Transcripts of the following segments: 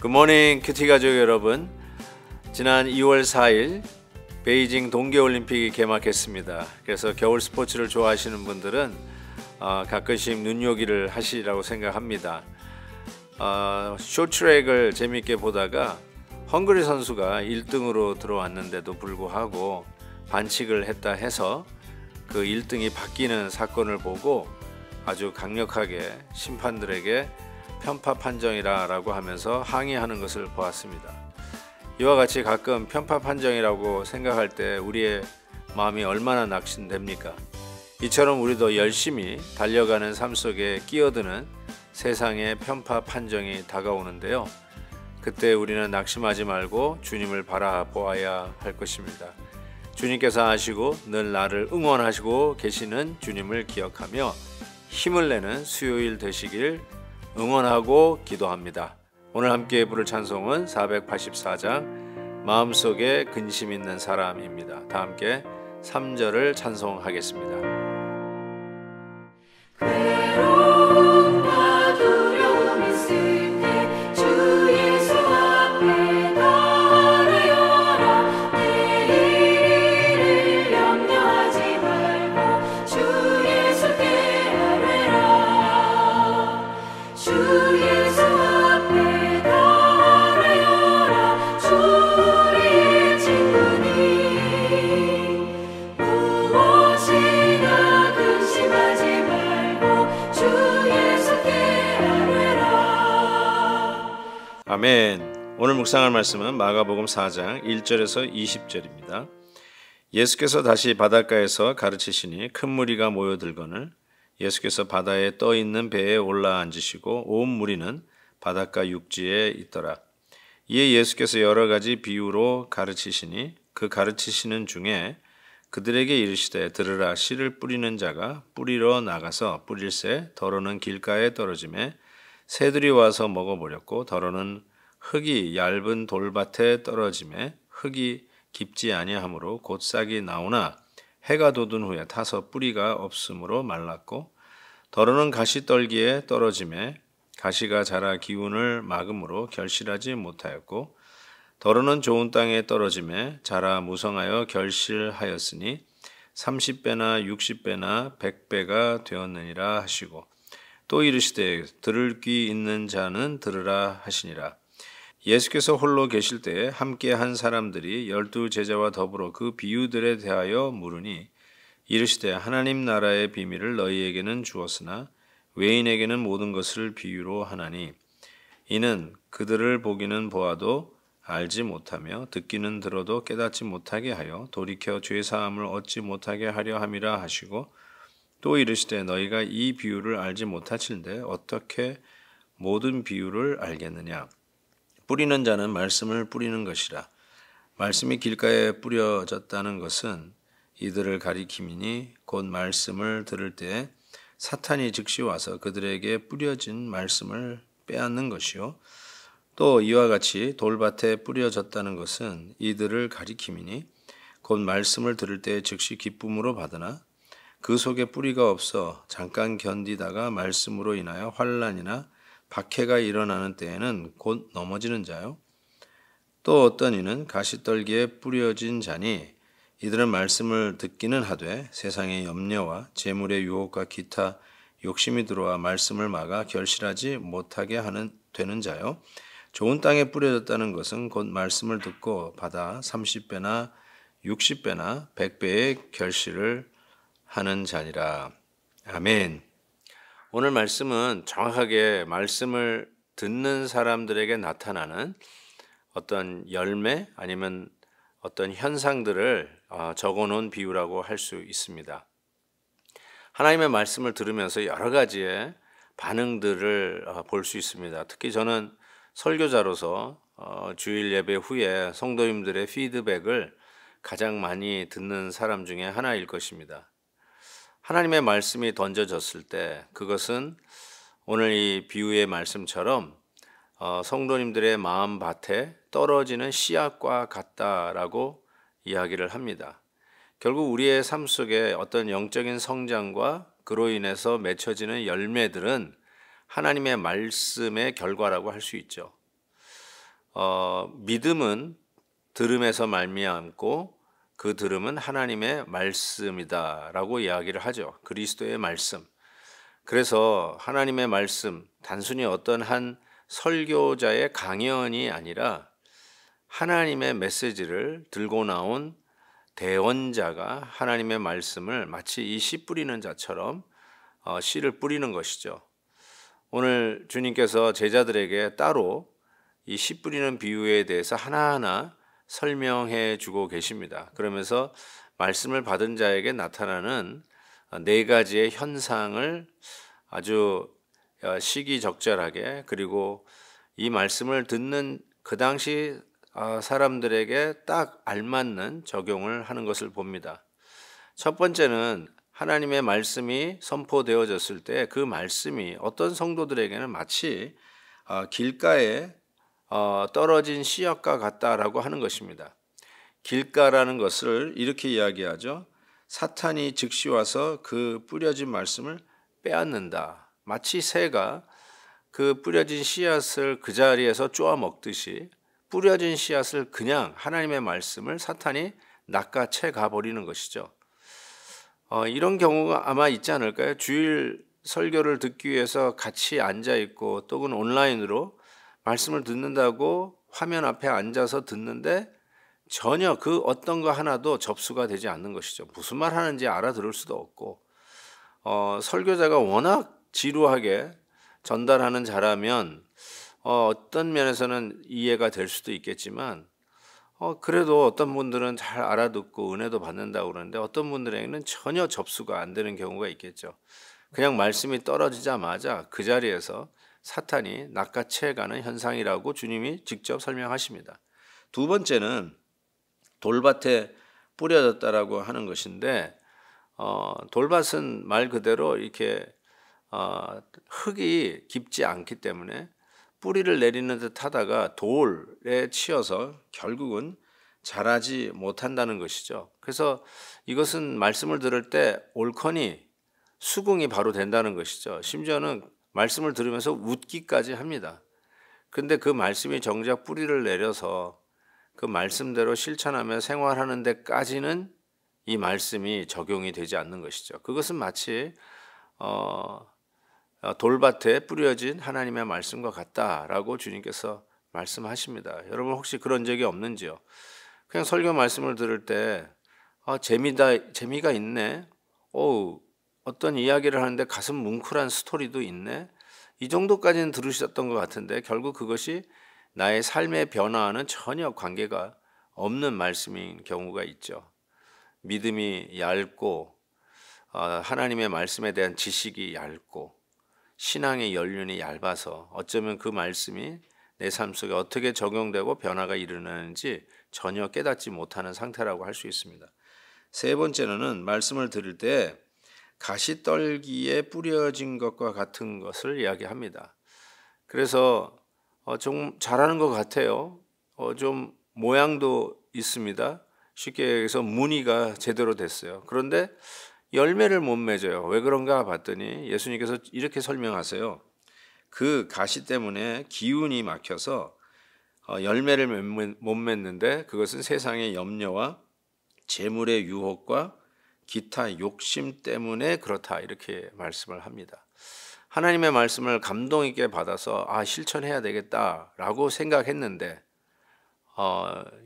굿모닝 큐티 가족 여러분, 지난 2월 4일 베이징 동계올림픽이 개막했습니다. 그래서 겨울 스포츠를 좋아하시는 분들은 가끔씩 눈요기를 하시라고 생각합니다. 쇼트트랙을 재밌게 보다가 헝그리 선수가 1등으로 들어왔는데도 불구하고 반칙을 했다 해서 그 1등이 바뀌는 사건을 보고 아주 강력하게 심판들에게 편파 판정이라고 하면서 항의하는 것을 보았습니다. 이와 같이 가끔 편파 판정이라고 생각할 때 우리의 마음이 얼마나 낙심됩니까? 이처럼 우리도 열심히 달려가는 삶 속에 끼어드는 세상의 편파 판정이 다가오는데요. 그때 우리는 낙심하지 말고 주님을 바라보아야 할 것입니다. 주님께서 아시고 늘 나를 응원하시고 계시는 주님을 기억하며 힘을 내는 수요일 되시길 응원하고 기도합니다. 오늘 함께 부를 찬송은 484장 마음속에 근심 있는 사람입니다. 다 함께 3절을 찬송하겠습니다. 아멘. 오늘 묵상할 말씀은 마가복음 4장 1절에서 20절입니다. 예수께서 다시 바닷가에서 가르치시니 큰 무리가 모여들거늘 예수께서 바다에 떠 있는 배에 올라 앉으시고 온 무리는 바닷가 육지에 있더라. 이에 예수께서 여러 가지 비유로 가르치시니 그 가르치시는 중에 그들에게 이르시되 들으라. 씨를 뿌리는 자가 뿌리러 나가서 뿌릴새 더러는 길가에 떨어지매 새들이 와서 먹어버렸고 더러는 흙이 얇은 돌밭에 떨어지매 흙이 깊지 아니하므로 곧 싹이 나오나 해가 돋은 후에 타서 뿌리가 없으므로 말랐고 더러는 가시떨기에 떨어지매 가시가 자라 기운을 막음으로 결실하지 못하였고 더러는 좋은 땅에 떨어지매 자라 무성하여 결실하였으니 30배나 60배나 100배가 되었느니라 하시고 또 이르시되 들을 귀 있는 자는 들으라 하시니라. 예수께서 홀로 계실 때에 함께 한 사람들이 12 제자와 더불어 그 비유들에 대하여 물으니 이르시되 하나님 나라의 비밀을 너희에게는 주었으나 외인에게는 모든 것을 비유로 하나니 이는 그들을 보기는 보아도 알지 못하며 듣기는 들어도 깨닫지 못하게 하여 돌이켜 죄사함을 얻지 못하게 하려 함이라 하시고 또 이르시되 너희가 이 비유를 알지 못하실는데 어떻게 모든 비유를 알겠느냐. 뿌리는 자는 말씀을 뿌리는 것이라. 말씀이 길가에 뿌려졌다는 것은 이들을 가리킴이니 곧 말씀을 들을 때에 사탄이 즉시 와서 그들에게 뿌려진 말씀을 빼앗는 것이요. 또 이와 같이 돌밭에 뿌려졌다는 것은 이들을 가리킴이니 곧 말씀을 들을 때에 즉시 기쁨으로 받으나 그 속에 뿌리가 없어 잠깐 견디다가 말씀으로 인하여 환난이나 박해가 일어나는 때에는 곧 넘어지는 자요. 또 어떤 이는 가시떨기에 뿌려진 자니 이들은 말씀을 듣기는 하되 세상의 염려와 재물의 유혹과 기타 욕심이 들어와 말씀을 막아 결실하지 못하게 되는 자요. 좋은 땅에 뿌려졌다는 것은 곧 말씀을 듣고 받아 30배나 60배나 100배의 결실을 하는 자니라. 아멘. 오늘 말씀은 정확하게 말씀을 듣는 사람들에게 나타나는 어떤 열매 아니면 어떤 현상들을 적어놓은 비유라고 할 수 있습니다. 하나님의 말씀을 들으면서 여러 가지의 반응들을 볼 수 있습니다. 특히 저는 설교자로서 주일 예배 후에 성도님들의 피드백을 가장 많이 듣는 사람 중에 하나일 것입니다. 하나님의 말씀이 던져졌을 때 그것은 오늘 이 비유의 말씀처럼 성도님들의 마음밭에 떨어지는 씨앗과 같다라고 이야기를 합니다. 결국 우리의 삶 속에 어떤 영적인 성장과 그로 인해서 맺혀지는 열매들은 하나님의 말씀의 결과라고 할 수 있죠. 믿음은 들음에서 말미암고 그 들음은 하나님의 말씀이다라고 이야기를 하죠. 그리스도의 말씀. 그래서 하나님의 말씀, 단순히 어떤 한 설교자의 강연이 아니라 하나님의 메시지를 들고 나온 대언자가 하나님의 말씀을 마치 이 씨 뿌리는 자처럼 씨를 뿌리는 것이죠. 오늘 주님께서 제자들에게 따로 이 씨 뿌리는 비유에 대해서 하나하나 설명해 주고 계십니다. 그러면서 말씀을 받은 자에게 나타나는 네 가지의 현상을 아주 시기적절하게, 그리고 이 말씀을 듣는 그 당시 사람들에게 딱 알맞는 적용을 하는 것을 봅니다. 첫 번째는 하나님의 말씀이 선포되어졌을 때 그 말씀이 어떤 성도들에게는 마치 길가에 떨어진 씨앗과 같다라고 하는 것입니다. 길가라는 것을 이렇게 이야기하죠. 사탄이 즉시 와서 그 뿌려진 말씀을 빼앗는다. 마치 새가 그 뿌려진 씨앗을 그 자리에서 쪼아 먹듯이 뿌려진 씨앗을 그냥 하나님의 말씀을 사탄이 낚아채 가버리는 것이죠. 이런 경우가 아마 있지 않을까요? 주일 설교를 듣기 위해서 같이 앉아있고 또는 온라인으로 말씀을 듣는다고 화면 앞에 앉아서 듣는데 전혀 그 어떤 거 하나도 접수가 되지 않는 것이죠. 무슨 말 하는지 알아들을 수도 없고, 설교자가 워낙 지루하게 전달하는 자라면 어떤 면에서는 이해가 될 수도 있겠지만 그래도 어떤 분들은 잘 알아듣고 은혜도 받는다고 그러는데 어떤 분들에게는 전혀 접수가 안 되는 경우가 있겠죠. 그냥 말씀이 떨어지자마자 그 자리에서 사탄이 낚아채가는 현상이라고 주님이 직접 설명하십니다. 두 번째는 돌밭에 뿌려졌다라고 하는 것인데, 돌밭은 말 그대로 이렇게 흙이 깊지 않기 때문에 뿌리를 내리는 듯 하다가 돌에 치여서 결국은 자라지 못한다는 것이죠. 그래서 이것은 말씀을 들을 때 옳거니 수긍이 바로 된다는 것이죠. 심지어는 말씀을 들으면서 웃기까지 합니다. 근데 그 말씀이 정작 뿌리를 내려서 그 말씀대로 실천하며 생활하는 데까지는 이 말씀이 적용이 되지 않는 것이죠. 그것은 마치 돌밭에 뿌려진 하나님의 말씀과 같다라고 주님께서 말씀하십니다. 여러분 혹시 그런 적이 없는지요? 그냥 설교 말씀을 들을 때 재미가 있네. 어떤 이야기를 하는데 가슴 뭉클한 스토리도 있네. 이 정도까지는 들으셨던 것 같은데 결국 그것이 나의 삶의 변화와는 전혀 관계가 없는 말씀인 경우가 있죠. 믿음이 얇고 하나님의 말씀에 대한 지식이 얇고 신앙의 연륜이 얇아서 어쩌면 그 말씀이 내 삶 속에 어떻게 적용되고 변화가 일어나는지 전혀 깨닫지 못하는 상태라고 할 수 있습니다. 세 번째로는 말씀을 들을 때 가시떨기에 뿌려진 것과 같은 것을 이야기합니다. 그래서 좀 잘하는 것 같아요. 좀 모양도 있습니다. 쉽게 얘기해서 무늬가 제대로 됐어요. 그런데 열매를 못 맺어요. 왜 그런가 봤더니 예수님께서 이렇게 설명하세요. 그 가시 때문에 기운이 막혀서 열매를 못 맺는데 그것은 세상의 염려와 재물의 유혹과 기타 욕심 때문에 그렇다, 이렇게 말씀을 합니다. 하나님의 말씀을 감동 있게 받아서 실천해야 되겠다라고 생각했는데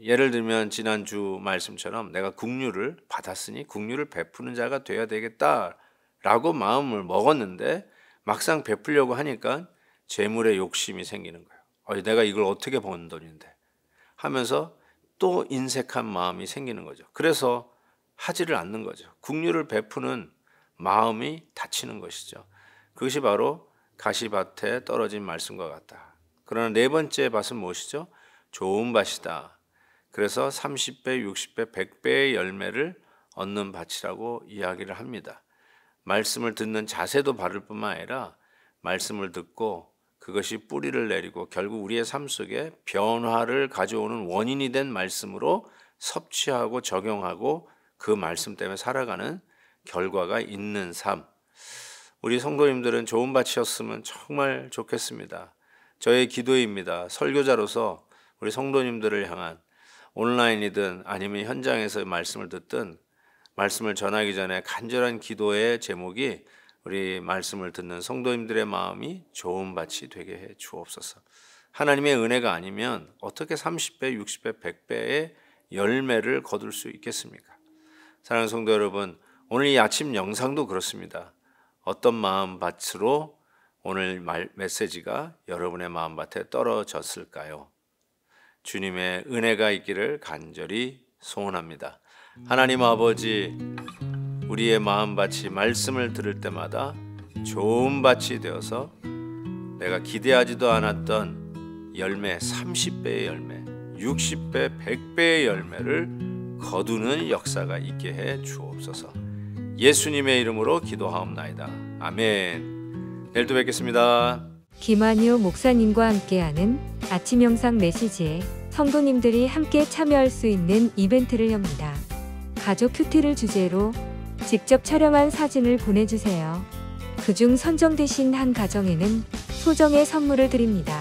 예를 들면 지난주 말씀처럼 내가 국류를 받았으니 국류를 베푸는 자가 돼야 되겠다라고 마음을 먹었는데 막상 베풀려고 하니까 재물의 욕심이 생기는 거예요. 내가 이걸 어떻게 번 돈인데 하면서 또 인색한 마음이 생기는 거죠. 그래서 하지를 않는 거죠. 국류를 베푸는 마음이 닫히는 것이죠. 그것이 바로 가시밭에 떨어진 말씀과 같다. 그러나 네 번째 밭은 무엇이죠? 좋은 밭이다. 그래서 30배, 60배, 100배의 열매를 얻는 밭이라고 이야기를 합니다. 말씀을 듣는 자세도 바를 뿐만 아니라 말씀을 듣고 그것이 뿌리를 내리고 결국 우리의 삶 속에 변화를 가져오는 원인이 된 말씀으로 섭취하고 적용하고 그 말씀 때문에 살아가는 결과가 있는 삶. 우리 성도님들은 좋은 밭이었으면 정말 좋겠습니다. 저의 기도입니다. 설교자로서 우리 성도님들을 향한 온라인이든 아니면 현장에서 말씀을 듣든 말씀을 전하기 전에 간절한 기도의 제목이 우리 말씀을 듣는 성도님들의 마음이 좋은 밭이 되게 해 주옵소서. 하나님의 은혜가 아니면 어떻게 30배, 60배, 100배의 열매를 거둘 수 있겠습니까? 사랑하는 성도 여러분, 오늘 이 아침 영상도 그렇습니다. 어떤 마음밭으로 오늘 메시지가 여러분의 마음밭에 떨어졌을까요? 주님의 은혜가 있기를 간절히 소원합니다. 하나님 아버지, 우리의 마음밭이 말씀을 들을 때마다 좋은 밭이 되어서 내가 기대하지도 않았던 열매, 30배의 열매, 60배, 100배의 열매를 거두는 역사가 있게 해 주옵소서. 예수님의 이름으로 기도하옵나이다. 아멘. 내일 또 뵙겠습니다. 김한효 목사님과 함께하는 아침 영상 메시지에 성도님들이 함께 참여할 수 있는 이벤트를 엽니다. 가족 큐티를 주제로 직접 촬영한 사진을 보내주세요. 그중 선정되신 한 가정에는 소정의 선물을 드립니다.